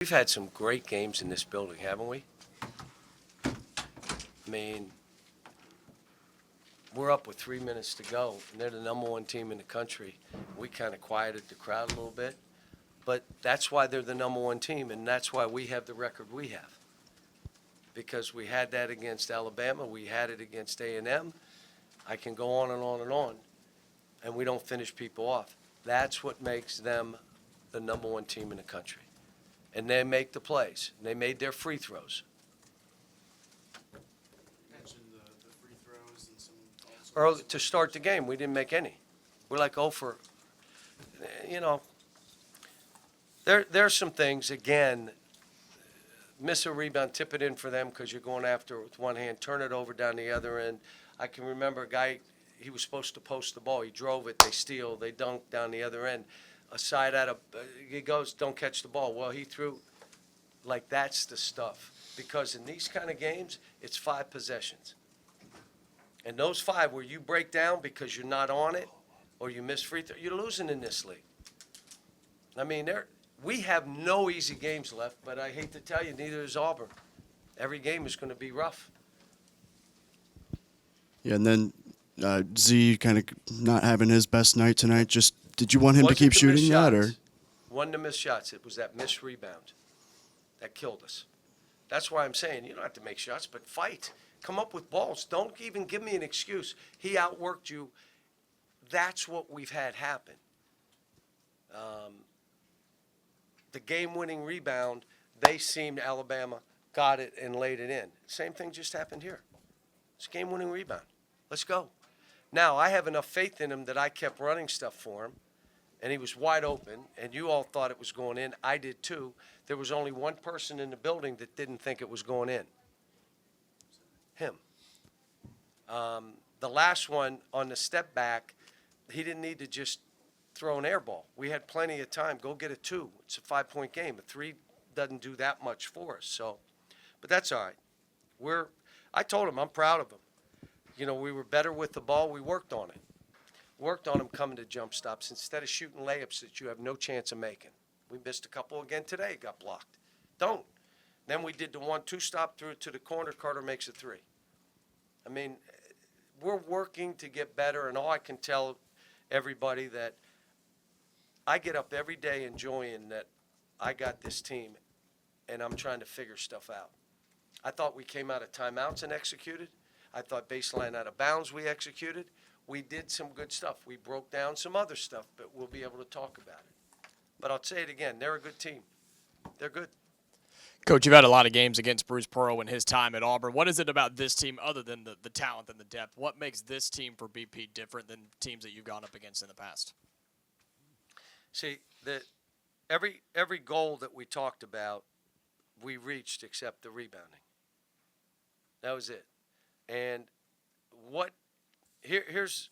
We've had some great games in this building, haven't we? I mean, we're up with 3 minutes to go, and they're the #1 team in the country. We kind of quieted the crowd a little bit, but that's why they're the #1 team, and that's why we have the record we have. Because we had that against Alabama, we had it against A&M. I can go on and on and on, and we don't finish people off. That's what makes them the #1 team in the country. And they make the plays. They made their free throws. You mentioned the free throws and some Early to start the game, we didn't make any. We're like, oh, there's some things, again, miss a rebound, tip it in for them because you're going after it with one hand, turn it over down the other end. I can remember a guy, he was supposed to post the ball. He drove it, they steal, they dunk down the other end. A side out of, he goes, don't catch the ball. Well, he threw, like, that's the stuff. Because in these kind of games, it's 5 possessions. And those 5 where you break down because you're not on it or you miss free throw, you're losing in this league. I mean, we have no easy games left, but I hate to tell you, neither is Auburn. Every game is going to be rough. Yeah, and then Z kind of not having his best night tonight. Just did you want him to keep shooting that, or? One of the missed shots. It was that missed rebound that killed us. That's why I'm saying you don't have to make shots, but fight. Come up with balls. Don't even give me an excuse. He outworked you. That's what we've had happen. The game-winning rebound, they seemed Alabama got it and laid it in. Same thing just happened here. It's a game-winning rebound. Let's go. Now, I have enough faith in him that I kept running stuff for him, and he was wide open, and you all thought it was going in. I did too. There was only one person in the building that didn't think it was going in. Him. The last one on the step back, he didn't need to just throw an air ball. We had plenty of time. Go get a 2. It's a 5-point game. A 3 doesn't do that much for us. So, but that's all right. I told him I'm proud of him. You know, we were better with the ball. We worked on it. Worked on him coming to jump stops instead of shooting layups that you have no chance of making. We missed a couple again today. Got blocked. Don't. Then we did the 1-2 stop through to the corner. Carter makes a 3. I mean, we're working to get better, and all I can tell everybody that I get up every day enjoying that I got this team, and I'm trying to figure stuff out. I thought we came out of timeouts and executed. I thought baseline out of bounds we executed. We did some good stuff. We broke down some other stuff, but we'll be able to talk about it. But I'll say it again, they're a good team. They're good. Coach, you've had a lot of games against Bruce Pearl in his time at Auburn. What is it about this team, other than the talent and the depth? What makes this team for BP different than teams that you've gone up against in the past? See, every goal that we talked about, we reached except the rebounding. That was it. And here's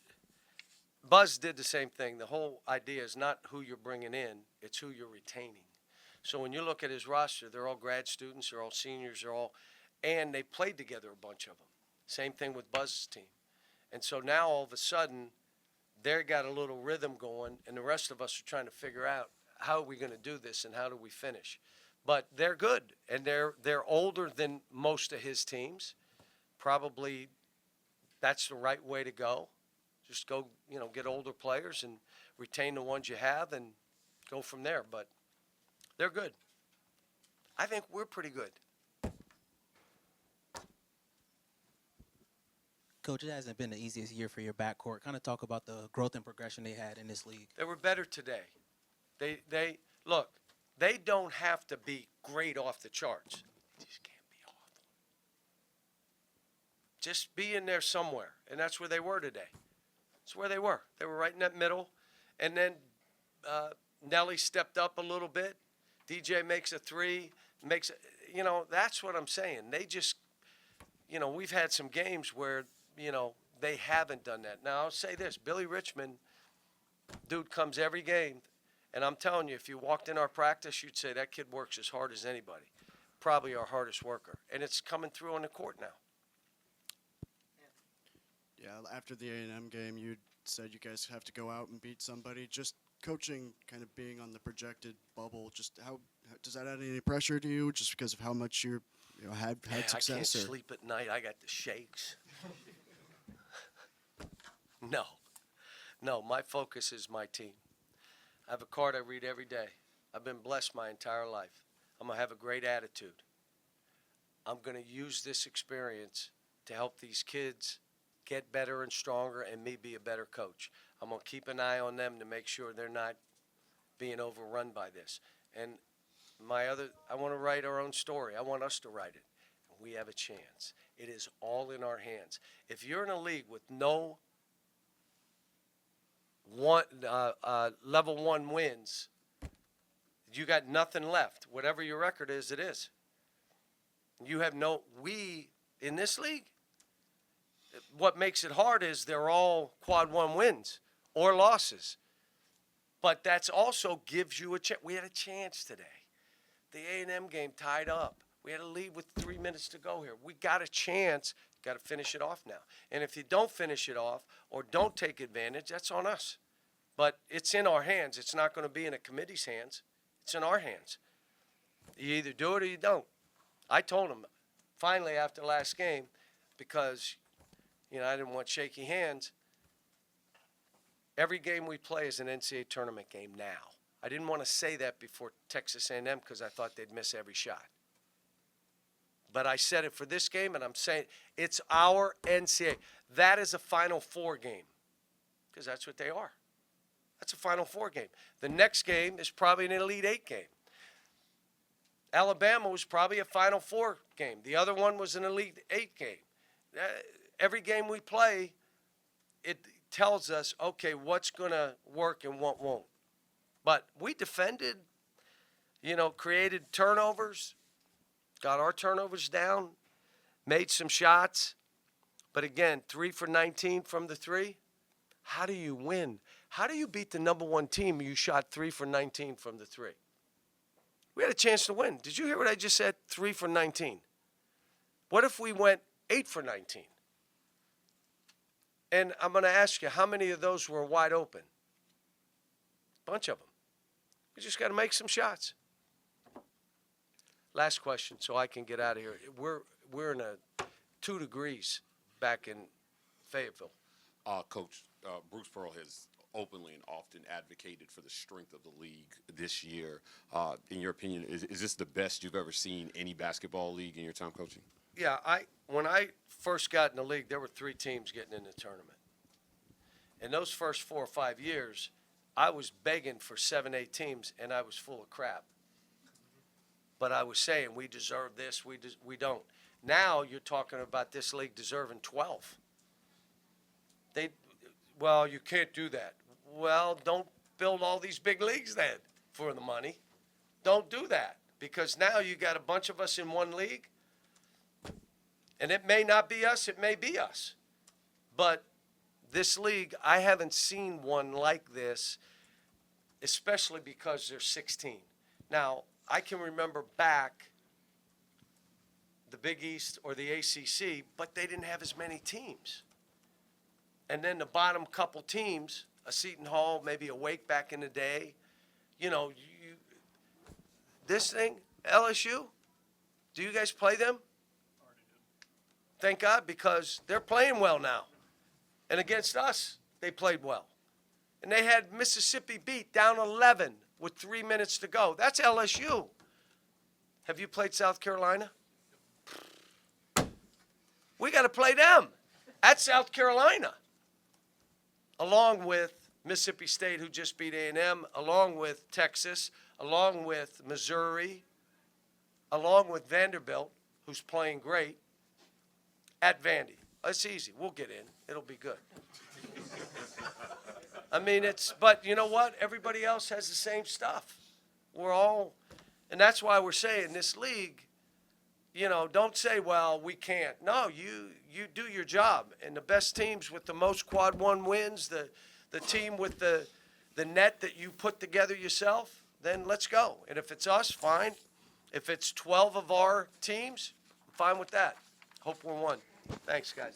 Buzz did the same thing. The whole idea is not who you're bringing in, it's who you're retaining. So when you look at his roster, they're all grad students, they're all seniors, and they played together, a bunch of them. Same thing with Buzz's team. And so now all of a sudden, they've got a little rhythm going, and the rest of us are trying to figure out how are we going to do this and how do we finish. But they're good, and they're older than most of his teams. Probably that's the right way to go. Just go, get older players and retain the ones you have and go from there. But they're good. I think we're pretty good. Coach, it hasn't been the easiest year for your backcourt. Kind of talk about the growth and progression they had in this league. They were better today. They look, they don't have to be great off the charts. They just can't be awful. Just be in there somewhere, and that's where they were today. That's where they were. They were right in that middle, and then Nelly stepped up a little bit. DJ makes a 3, that's what I'm saying. They just, we've had some games where, they haven't done that. Now, I'll say this. Billy Richmond, dude, comes every game, and I'm telling you, if you walked in our practice, you'd say that kid works as hard as anybody. Probably our hardest worker. And it's coming through on the court now. Yeah, after the A&M game, you said you guys have to go out and beat somebody. Just coaching, kind of being on the projected bubble, just how Does that add any pressure to you just because of how much had Man, I success? can't or? sleep at night. I got the shakes. No, my focus is my team. I have a card I read every day. I've been blessed my entire life. I'm going to have a great attitude. I'm going to use this experience to help these kids get better and stronger and me be a better coach. I'm going to keep an eye on them to make sure they're not being overrun by this. And I want to write our own story. I want us to write it. We have a chance. It is all in our hands. If you're in a league with no level 1 wins, you got nothing left. Whatever your record is, it is. You have we in this league, what makes it hard is they're all quad 1 wins or losses. But that's also gives you a chance. We had a chance today. The A&M game tied up. We had a lead with 3 minutes to go here. We got a chance. Got to finish it off now. And if you don't finish it off or don't take advantage, that's on us. But it's in our hands. It's not going to be in a committee's hands. It's in our hands. You either do it or you don't. I told him finally after the last game, because I didn't want shaky hands. Every game we play is an NCAA tournament game now. I didn't want to say that before Texas A&M because I thought they'd miss every shot. But I said it for this game, and I'm saying it's our NCAA. That is a Final Four game because that's what they are. That's a Final Four game. The next game is probably an Elite Eight game. Alabama was probably a Final Four game. The other one was an Elite Eight game. Every game we play, it tells us, okay, what's going to work and what won't. But we defended, created turnovers, got our turnovers down, made some shots. But again, 3 for 19 from the three. How do you win? How do you beat the number 1 team? You shot 3 for 19 from the three. We had a chance to win. Did you hear what I just said? 3 for 19. What if we went 8 for 19? And I'm going to ask you, how many of those were wide open? A bunch of them. We just got to make some shots. Last question, so I can get out of here. We're in 2 degrees back in Fayetteville. Coach, Bruce Pearl has openly and often advocated for the strength of the league this year. In your opinion, is this the best you've ever seen any basketball league in your time coaching? Yeah, when I first got in the league, there were 3 teams getting in the tournament. In those first 4 or 5 years, I was begging for 7, 8 teams, and I was full of crap. But I was saying, we deserve this, we don't. Now you're talking about this league deserving 12. Well, you can't do that. Well, don't build all these big leagues then for the money. Don't do that, because now you got a bunch of us in one league, and it may not be us, it may be us. But this league, I haven't seen one like this, especially because there's 16. Now, I can remember back the Big East or the ACC, but they didn't have as many teams. And then the bottom couple teams, a Seton Hall, maybe a Wake back in the day, this thing, LSU, do you guys play them? Thank God, because they're playing well now. And against us, they played well. And they had Mississippi beat down 11 with 3 minutes to go. That's LSU. Have you played South Carolina? We got to play them at South Carolina, along with Mississippi State, who just beat A&M, along with Texas, along with Missouri, along with Vanderbilt, who's playing great, at Vandy. It's easy. We'll get in. It'll be good. I mean, but you know what? Everybody else has the same stuff. And that's why we're saying this league, don't say, well, we can't. No, you do your job. And the best teams with the most quad 1 wins, the team with the net that you put together yourself, then let's go. And if it's us, fine. If it's 12 of our teams, I'm fine with that. Hope we're one. Thanks, guys.